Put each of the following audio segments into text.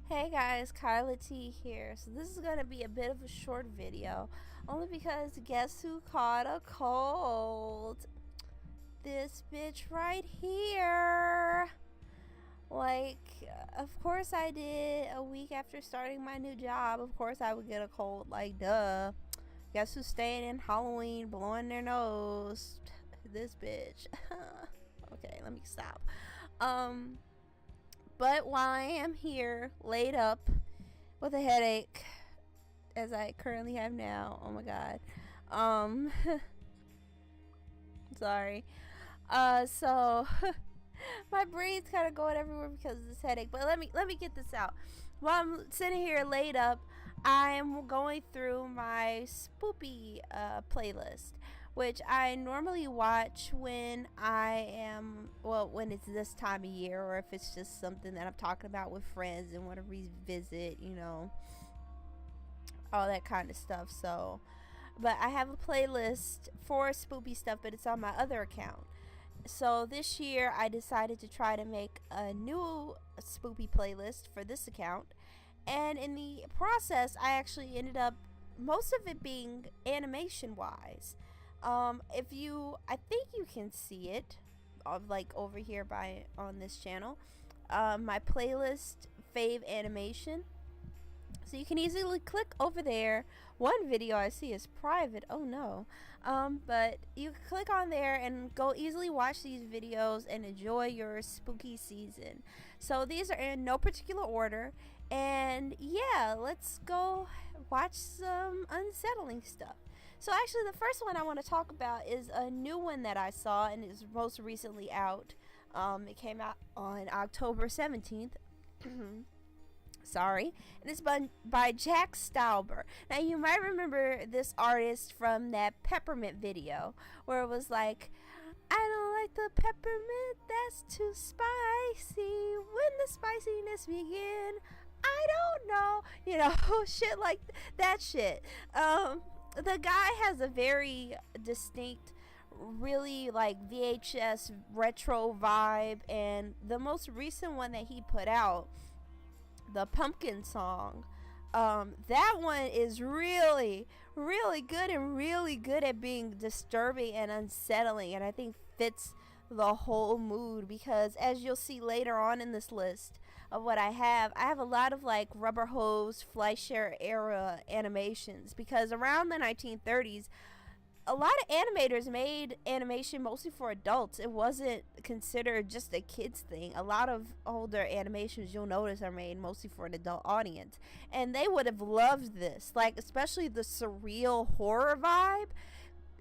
Hey guys, KylaTea here. So this is gonna be a bit of a short video, only because guess who caught a cold? This bitch right here. Like, of course I did. A week after starting my new job, of course I would get a cold. Like, duh. Guess who's staying in Halloween, blowing their nose? This bitch. Okay, let me stop. But while I am here, laid up with a headache, as I currently have now, oh my god, sorry. So my brain's kind of going everywhere because of this headache. But let me get this out. While I'm sitting here laid up, I'm going through my spoopy playlist, which I normally watch when I am, well, when it's this time of year, or if it's just something that I'm talking about with friends and want to revisit, you know, all that kind of stuff. So, but I have a playlist for spoopy stuff, but it's on my other account. So this year I decided to try to make a new spoopy playlist for this account, and in the process I actually ended up most of it being animation wise. If you, I think you can see it like over here on this channel, my playlist fave animation. So you can easily click over there. One video I see is private. Oh no. But you click on there and go easily watch these videos and enjoy your spooky season. So these are in no particular order. And yeah, let's go watch some unsettling stuff. So actually the first one I want to talk about is a new one that I saw and is most recently out. It came out on October 17th. Sorry, and it's by Jack Stauber. Now you might remember this artist from that peppermint video where it was like, I don't like the peppermint, that's too spicy. When the spiciness begin, I don't know, you know, shit like that shit. The guy has a very distinct, really like VHS retro vibe, and the most recent one that he put out, the Pumpkin Song, that one is really good, and really good at being disturbing and unsettling, and I think fits the whole mood, because as you'll see later on in this list of what I have a lot of like Rubber Hose, Fleischer era animations, because around the 1930s a lot of animators made animation mostly for adults. It wasn't considered just a kids thing. A lot of older animations, you'll notice, are made mostly for an adult audience, and they would have loved this, like especially the surreal horror vibe.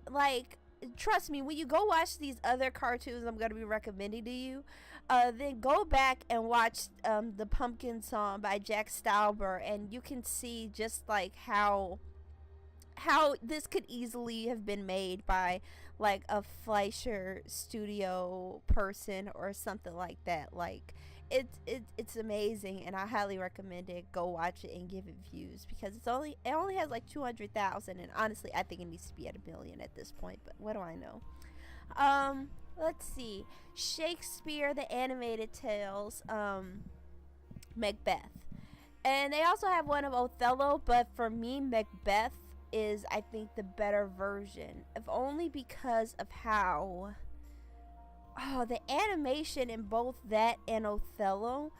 Like, trust me, when you go watch these other cartoons I'm going to be recommending to you, then go back and watch the Pumpkin Song by Jack Stauber, and you can see just like how this could easily have been made by like a Fleischer studio person or something like that. Like, it's amazing, and I highly recommend it. Go watch it and give it views, because it only has like 200,000, and honestly I think it needs to be at 1 million at this point, but what do I know. Let's see, Shakespeare the Animated Tales, Macbeth, and they also have one of Othello, but for me Macbeth is, I think, the better version, if only because of how the animation in both that and Othello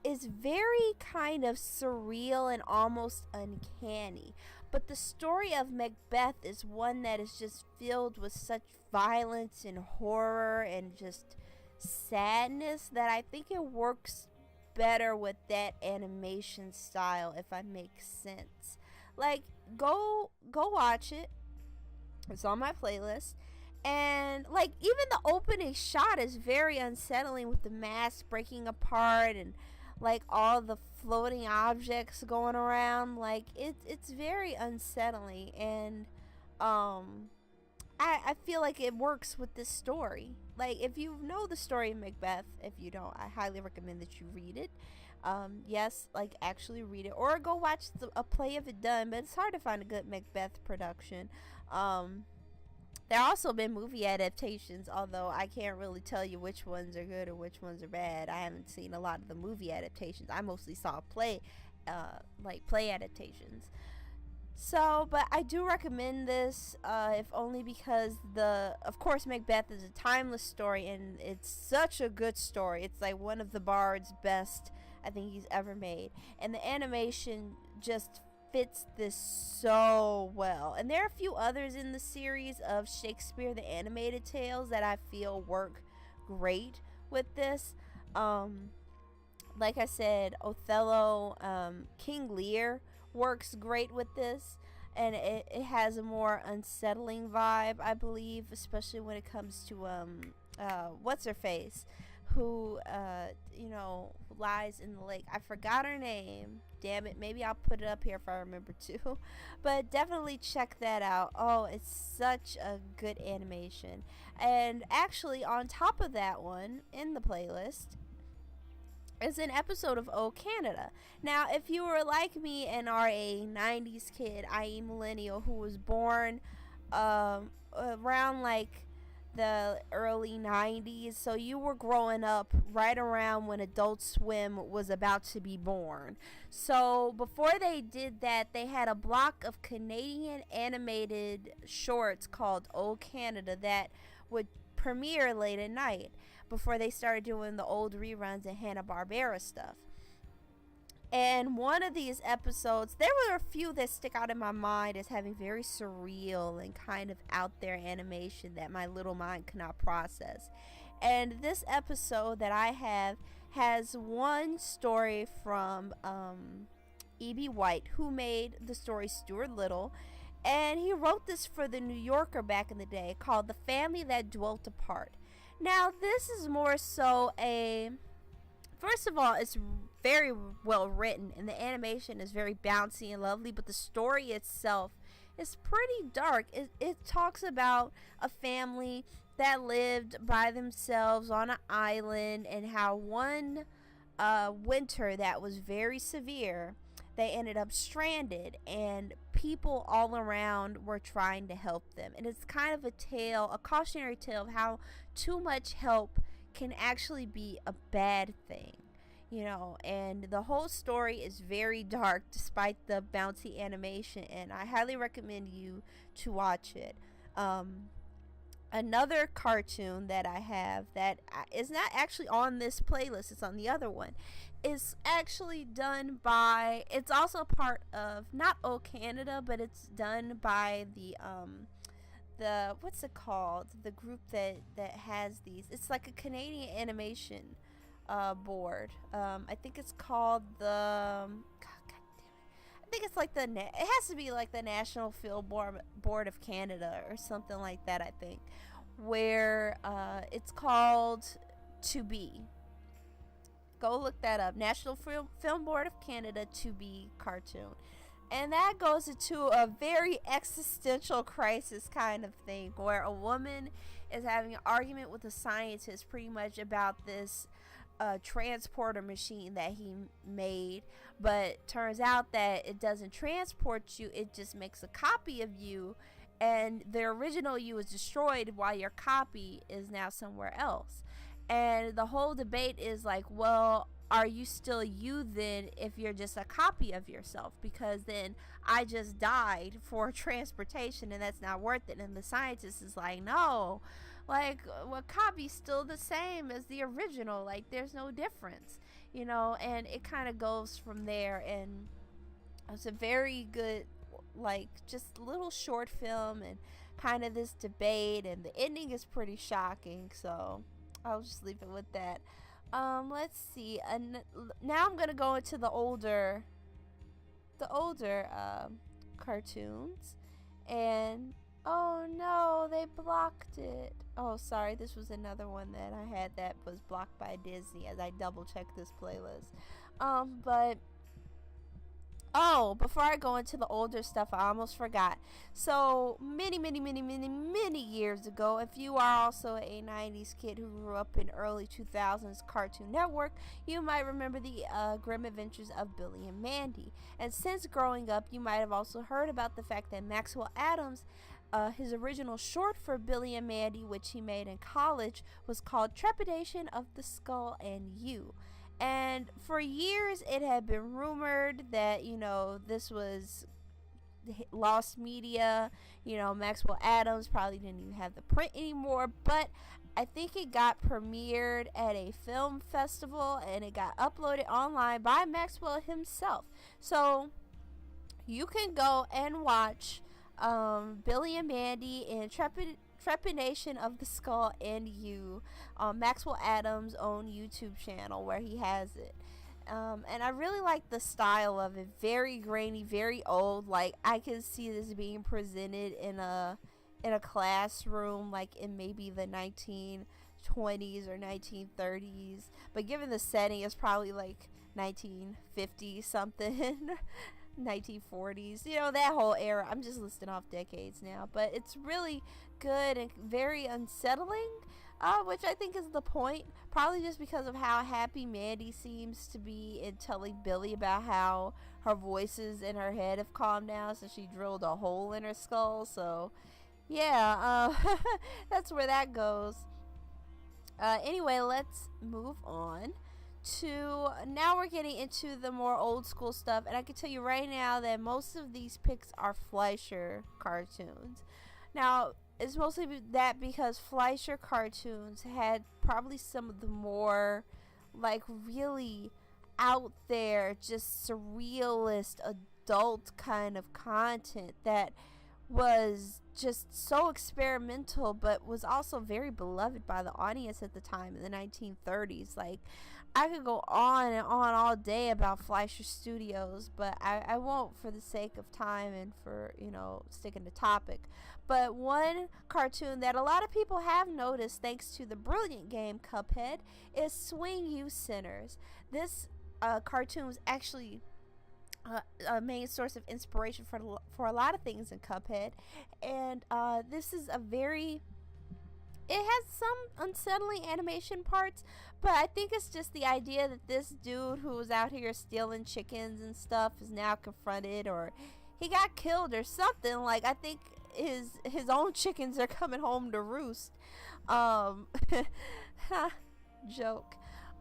is very kind of surreal and almost uncanny. But the story of Macbeth is one that is just filled with such violence and horror and just sadness that I think it works better with that animation style, if I make sense. Like, go watch it. It's on my playlist. And like, even the opening shot is very unsettling, with the mask breaking apart and like all the floating objects going around. Like, it's very unsettling, and I feel like it works with this story. Like, if you know the story of Macbeth, if you don't, I highly recommend that you read it. Yes, like actually read it, or go watch a play of it done, but it's hard to find a good Macbeth production. There also been movie adaptations, although I can't really tell you which ones are good or which ones are bad. I haven't seen a lot of the movie adaptations. I mostly saw play adaptations. So, but I do recommend this, if only because of course, Macbeth is a timeless story, and it's such a good story. It's like one of the Bard's best I think he's ever made, and the animation just fits this so well. And there are a few others in the series of Shakespeare the animated tales that I feel work great with this. Like I said, Othello, King Lear works great with this, and it has a more unsettling vibe, I believe, especially when it comes to what's her face, who lies in the lake. I forgot her name, damn it. Maybe I'll put it up here if I remember to. But definitely check that out. Oh, it's such a good animation. And actually, on top of that one in the playlist is an episode of Oh Canada. Now, if you were like me and are a 90s kid, i.e. millennial, who was born around like the early 90s, so you were growing up right around when Adult Swim was about to be born. So before they did that, they had a block of Canadian animated shorts called Oh Canada that would premiere late at night before they started doing the old reruns and Hanna-Barbera stuff. And one of these episodes, there were a few that stick out in my mind as having very surreal and kind of out there animation that my little mind could not process. And this episode that I have has one story from E.B. White, who made the story Stuart Little. And he wrote this for the New Yorker back in the day, called The Family That Dwelt Apart. Now, this is more so first of all, it's very well written, and the animation is very bouncy and lovely, but the story itself is pretty dark. It talks about a family that lived by themselves on an island, and how one winter that was very severe, they ended up stranded, and people all around were trying to help them. And it's kind of a cautionary tale of how too much help can actually be a bad thing, and the whole story is very dark despite the bouncy animation, and I highly recommend you to watch it. Another cartoon that I have that is not actually on this playlist, it's on the other one, is actually done by, it's also part of, not Oh Canada, but it's done by the what's it called, the group that has these, it's like a Canadian animation board. I think it's called the God damn it. I think it's like it has to be like the National Film Board of Canada or something like that, I think, where it's called To Be. Go look that up. National Film Board of Canada, To Be cartoon. And that goes into a very existential crisis kind of thing, where a woman is having an argument with a scientist pretty much about this transporter machine that he made, but turns out that it doesn't transport you, it just makes a copy of you, and the original you is destroyed while your copy is now somewhere else. And the whole debate is like, well, are you still you then if you're just a copy of yourself? Because then I just died for transportation and that's not worth it. And the scientist is like, no, like, well, copy's still the same as the original, like there's no difference, and it kind of goes from there. And it's a very good, like, just little short film, and kind of this debate, and the ending is pretty shocking, so I'll just leave it with that. Let's see, now I'm gonna go into the older cartoons, and oh no, they blocked it. Oh, sorry, this was another one that I had that was blocked by Disney as I double checked this playlist. But oh, before I go into the older stuff, I almost forgot. So many years ago, if you are also a 90s kid who grew up in early 2000s Cartoon Network, you might remember the Grim Adventures of Billy and Mandy. And since growing up, you might have also heard about the fact that Maxwell Adams his original short for Billy and Mandy, which he made in college, was called Trepidation of the Skull and You. And for years, it had been rumored that, this was lost media. Maxwell Adams probably didn't even have the print anymore, but I think it got premiered at a film festival and it got uploaded online by Maxwell himself. So you can go and watch Billy and Mandy and Trepidation of the Skull and You on Maxwell Adams' own YouTube channel where he has it. And I really like the style of it. Very grainy, very old. Like, I can see this being presented in a classroom, like in maybe the 1920s or 1930s. But given the setting, it's probably like 1950 something. 1940s, that whole era. I'm just listing off decades now, but it's really good and very unsettling, which I think is the point, probably just because of how happy Mandy seems to be in telling Billy about how her voices in her head have calmed down since she drilled a hole in her skull. So yeah, that's where that goes. Anyway, let's move on to now. We're getting into the more old school stuff, and I can tell you right now that most of these picks are Fleischer cartoons. Now, it's mostly that because Fleischer cartoons had probably some of the more like really out there, just surrealist adult kind of content that was just so experimental, but was also very beloved by the audience at the time in the 1930s. Like, I could go on and on all day about Fleischer Studios, but I won't for the sake of time and for, sticking to topic. But one cartoon that a lot of people have noticed, thanks to the brilliant game Cuphead, is Swing You Sinners. This cartoon was actually a main source of inspiration for a lot of things in Cuphead, and this is it has some unsettling animation parts, but I think it's just the idea that this dude who was out here stealing chickens and stuff is now confronted, or he got killed or something. Like, I think his own chickens are coming home to roost. Joke.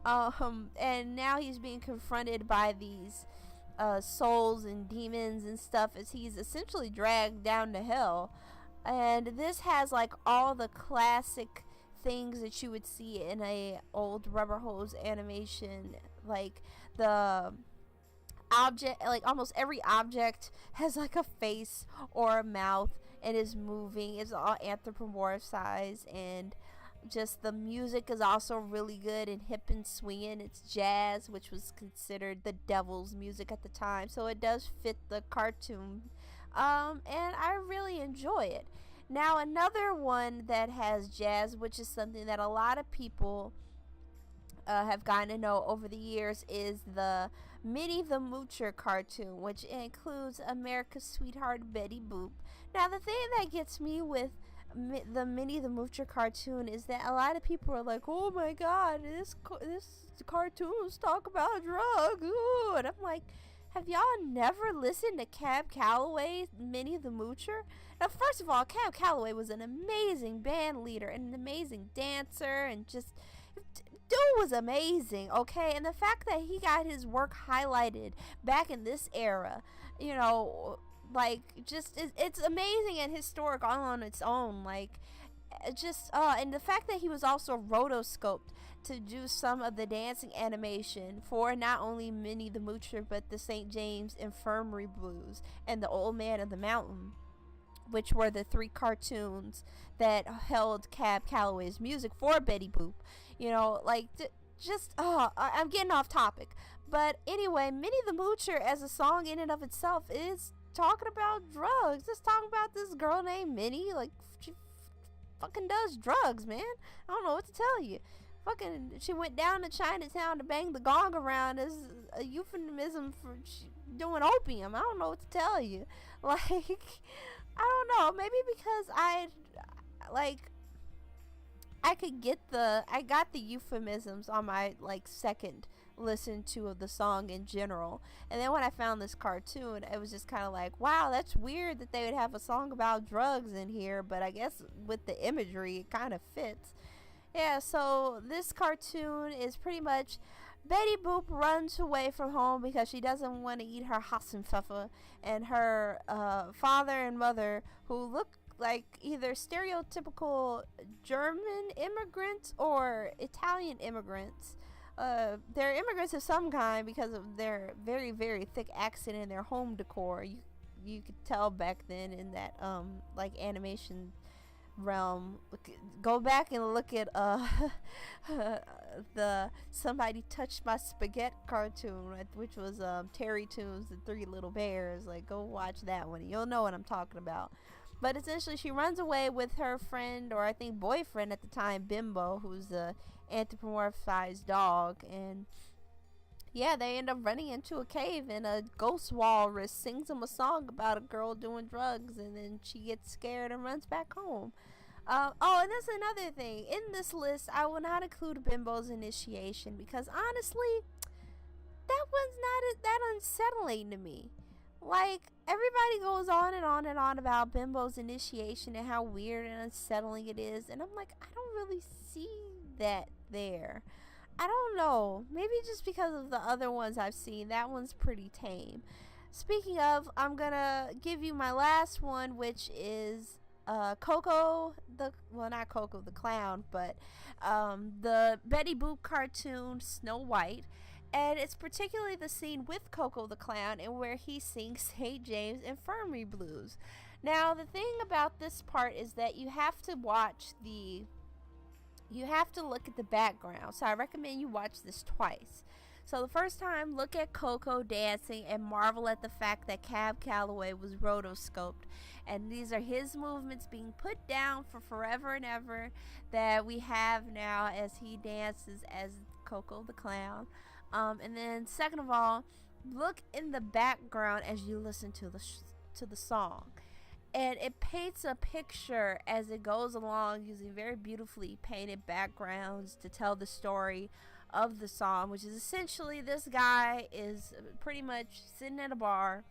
And now he's being confronted by these souls and demons and stuff as he's essentially dragged down to hell. And this has like all the classic things that you would see in a old rubber hose animation, like the object, like almost every object has like a face or a mouth and is moving. It's all anthropomorphized, and just the music is also really good and hip and swinging. It's jazz, which was considered the devil's music at the time, so it does fit the cartoon, and I really enjoy it. Now, another one that has jazz, which is something that a lot of people have gotten to know over the years, is the Minnie the Moocher cartoon, which includes America's sweetheart Betty Boop. Now, the thing that gets me with the Minnie the Moocher cartoon is that a lot of people are like, oh my god, this cartoons talk about drugs. Ooh. And I'm like, have y'all never listened to Cab Calloway's Minnie the Moocher? Now, first of all, Cab Calloway was an amazing band leader and an amazing dancer, and just dude was amazing, okay? And the fact that he got his work highlighted back in this era, like, just it's amazing and historic all on its own. Like, and the fact that he was also rotoscoped to do some of the dancing animation for not only Minnie the Moocher, but the St. James Infirmary Blues and the Old Man of the Mountain, which were the three cartoons that held Cab Calloway's music for Betty Boop. I'm getting off topic. But anyway, Minnie the Moocher as a song in and of itself is talking about drugs. It's talking about this girl named Minnie. Like, she fucking does drugs, man. I don't know what to tell you. Fucking, she went down to Chinatown to bang the gong around as a euphemism for doing opium. I don't know what to tell you. Like, I don't know. Maybe because I got the euphemisms on my, like, second listen to the song in general. And then when I found this cartoon, it was just kind of like, wow, that's weird that they would have a song about drugs in here, but I guess with the imagery it kind of fits. Yeah, so this cartoon is pretty much Betty Boop runs away from home because she doesn't want to eat her Hassenpfeffer, and her father and mother, who look like either stereotypical German immigrants or Italian immigrants. They're immigrants of some kind because of their very, very thick accent and their home decor. You could tell back then in that like animation realm. Go back and look at the Somebody Touched My Spaghetti cartoon, which was Terry Toons, the Three Little Bears. Like, go watch that one. You'll know what I'm talking about. But essentially, she runs away with her friend, or I think boyfriend at the time, Bimbo, who's a anthropomorphized dog. And yeah, they end up running into a cave, and a ghost walrus sings them a song about a girl doing drugs, and then she gets scared and runs back home. Oh, and that's another thing. In this list, I will not include Bimbo's initiation because honestly, that one's not that unsettling to me. Like, everybody goes on and on and on about Bimbo's initiation and how weird and unsettling it is, and I'm like, I don't really see that there. I don't know. Maybe just because of the other ones I've seen, that one's pretty tame. Speaking of, I'm gonna give you my last one, which is Coco not Coco the Clown, but the Betty Boop cartoon Snow White. And it's particularly the scene with Coco the Clown and where he sings St. James Infirmary Blues. Now, the thing about this part is that you have to look at the background. So I recommend you watch this twice. So the first time, look at Coco dancing and marvel at the fact that Cab Calloway was rotoscoped. And these are his movements being put down for forever and ever that we have now as he dances as Coco the Clown. And then second of all, look in the background as you listen to the song. And it paints a picture as it goes along using very beautifully painted backgrounds to tell the story of the song, which is essentially this guy is pretty much sitting at a bar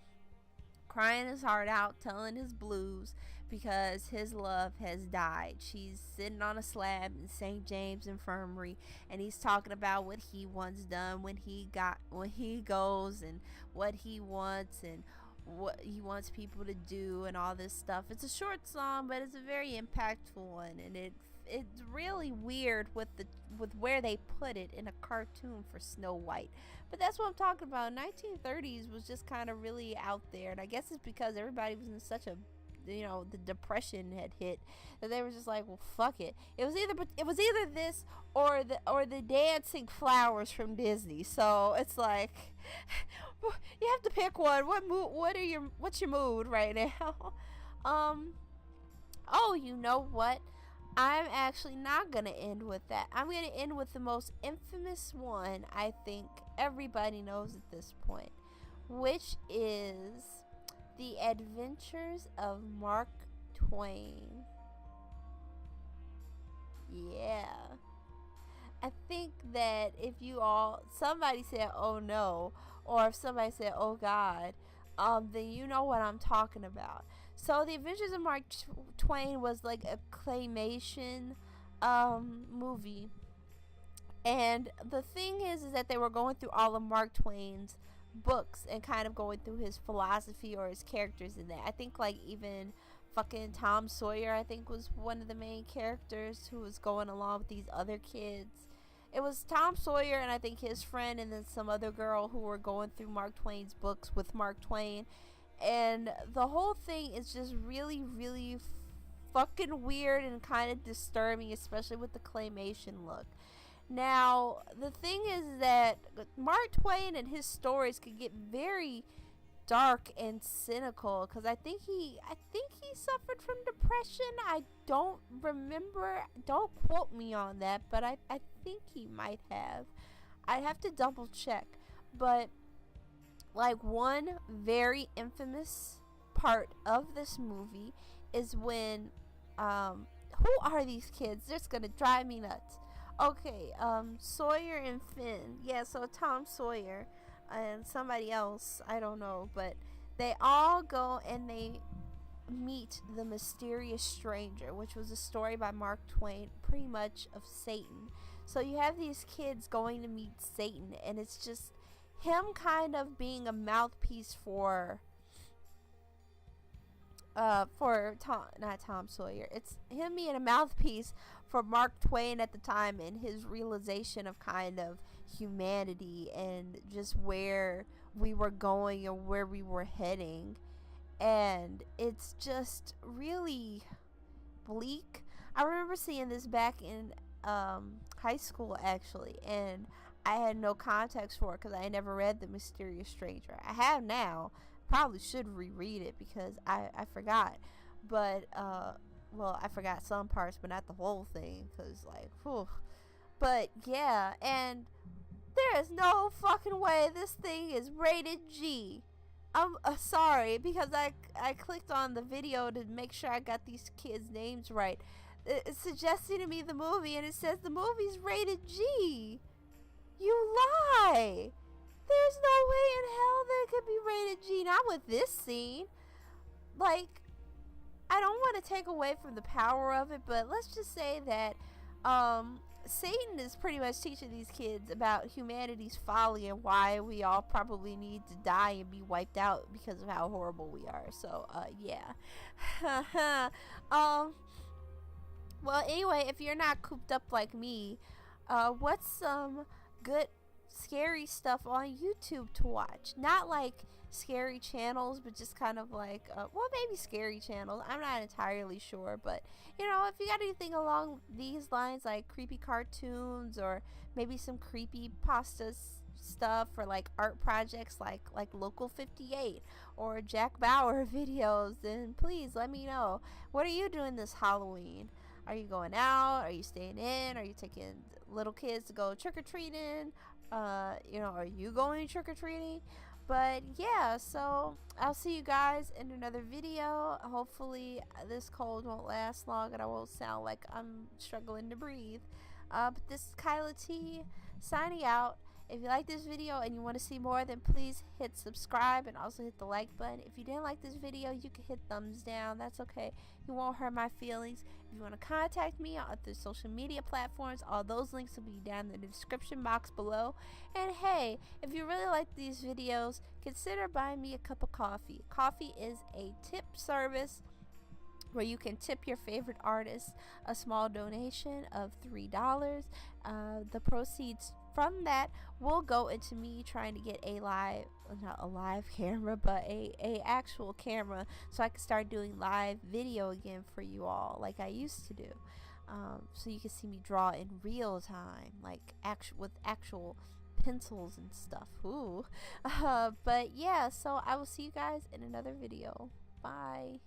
crying his heart out, telling his blues because his love has died. She's sitting on a slab in St. James Infirmary, and he's talking about what he wants done when he goes, and what he wants and what he wants people to do and all this stuff. It's a short song, but it's a very impactful one, and it's really weird with where they put it in a cartoon for Snow White. But that's what I'm talking about. 1930s was just kind of really out there, and I guess it's because everybody was in such a, the depression had hit that they were just like, well, fuck it. It was either this or the dancing flowers from Disney. So it's like you have to pick one. What's your mood right now? Oh, you know what? I'm actually not going to end with that. I'm going to end with the most infamous one I think everybody knows at this point, which is The Adventures of Mark Twain. Yeah. I think that if somebody said, oh no, or if somebody said, oh God, then you know what I'm talking about. So The Adventures of Mark Twain was like a claymation movie. And the thing is that they were going through all of Mark Twain's books and kind of going through his philosophy or his characters in that. I think like even fucking Tom Sawyer, I think, was one of the main characters who was going along with these other kids. It was Tom Sawyer and I think his friend and then some other girl who were going through Mark Twain's books with Mark Twain. And the whole thing is just really, really fucking weird and kind of disturbing, especially with the claymation look. Now, the thing is that Mark Twain and his stories could get very dark and cynical because I think he suffered from depression. I don't remember. Don't quote me on that, but I think he might have. I'd have to double check. But like one very infamous part of this movie is when who are these kids? They're just gonna drive me nuts. Okay, Sawyer and Finn. Yeah, so Tom Sawyer and somebody else, I don't know, but they all go and they meet the mysterious stranger, which was a story by Mark Twain, pretty much of Satan. So you have these kids going to meet Satan, and it's just him kind of being a mouthpiece for Tom, not Tom Sawyer. It's him being a mouthpiece for Mark Twain at the time, and his realization of kind of humanity and just where we were going and where we were heading. And it's just really bleak. I remember seeing this back in high school, actually, and I had no context for it because I had never read The Mysterious Stranger. I have now. Probably should reread it because I forgot. But, well, I forgot some parts, but not the whole thing because, like, whew. But, yeah, and there is no fucking way this thing is rated G. I'm sorry, because I clicked on the video to make sure I got these kids' names right. It's suggesting to me the movie, and it says the movie's rated G. You lie. There's no way in hell that it could be rated G. Not with this scene. Like, I don't want to take away from the power of it, but let's just say that Satan is pretty much teaching these kids about humanity's folly and why we all probably need to die and be wiped out because of how horrible we are. So, yeah. Well, anyway, if you're not cooped up like me, what's some good scary stuff on YouTube to watch? Not like scary channels, but just kind of like, well, maybe scary channels. I'm not entirely sure, but you know, if you got anything along these lines, like creepy cartoons or maybe some creepy pasta stuff, or like art projects like Local 58 or Jack Bauer videos, then please let me know. What are you doing this Halloween? Are you going out? Are you staying in? Are you taking little kids to go trick-or-treating? You know, are you going trick-or-treating? But yeah, so I'll see you guys in another video. Hopefully this cold won't last long and I won't sound like I'm struggling to breathe. But this is KylaTea signing out. If you like this video and you want to see more, then please hit subscribe and also hit the like button. If you didn't like this video, you can hit thumbs down. That's okay. You won't hurt my feelings. If you want to contact me on the social media platforms, all those links will be down in the description box below. And hey, if you really like these videos, consider buying me a cup of coffee. Coffee is a tip service where you can tip your favorite artist a small donation of $3. The proceeds from that will go into me trying to get not a live camera, but a actual camera, so I can start doing live video again for you all like I used to do. So you can see me draw in real time, like with actual pencils and stuff. Ooh. But yeah, so I will see you guys in another video. Bye.